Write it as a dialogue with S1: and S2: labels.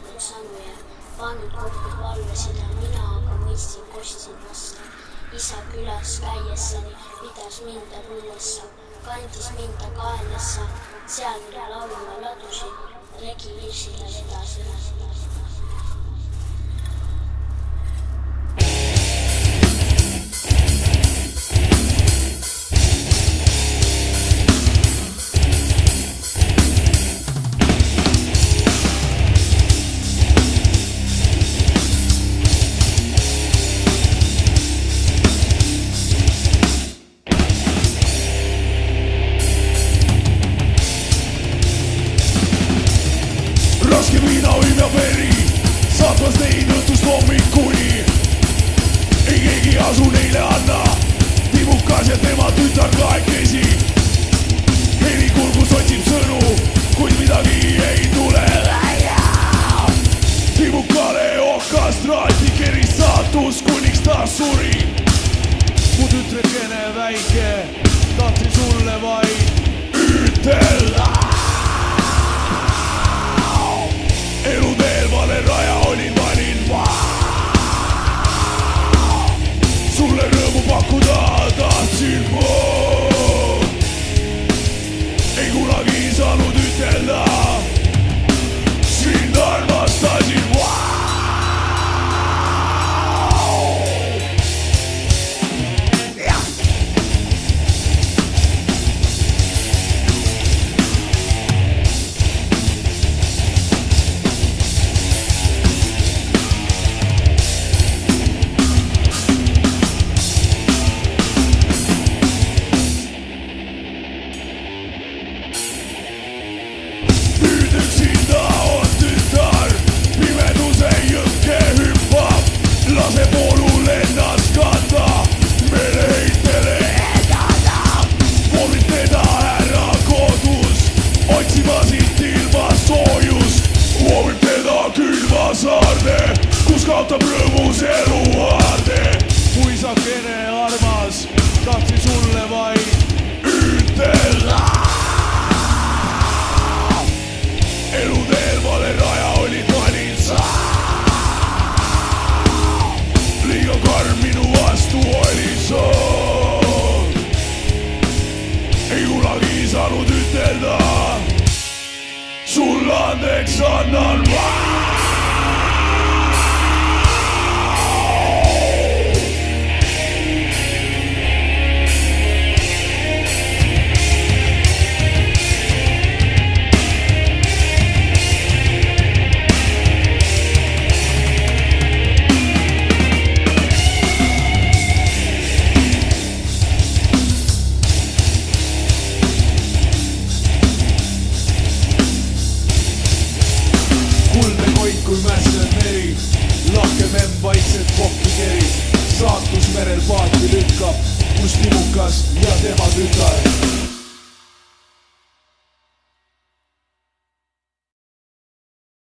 S1: vahepeal sõnu ja pannud kokku palvesida, mina aga mõistsin, kostsin vastu. Isa külas käiessani pidas mind ta põllessa, kandis mind ta kaenesse, seal mida laulma ladusin, regi virsida edasi.
S2: Raske viina, õim ja veri, saatmas neid õhtust hommikuni. Ei keegi asu neile anna, timukas ja tema tütar kahekesi. Heli kulgus otsib sõnu, kuid midagi ei tule. Timukale ohkas traati keris saatus, kuniks ta suri.
S3: Mu tütrekene väike, tahtsin sulle vaid
S2: ütelda. Eluteel vale raja olin valin sulle rõõmu pakkuda tahtsin ei kunagi saanud ütelda, sind armastasin lase voolul ennast kanda, meeleheitele edada. Vormid teda härra kodus, otsima siit ilmas soojus. Vormib teda külma saarde, kus kaotab rõõmus eluhaarde.
S3: mu isakene armas, tahtsin sulle vaid
S2: ütelda. Eluteel vale raja olid valin sa. Liiga karm minu vastu oli soov, ei kunagi saanud ütelda, sulle andeks annan ma.
S3: kui mässev meri, lahke memm vaikselt kokki keris. Saatus merel paati lükkab, kus timukas ja tema tütar.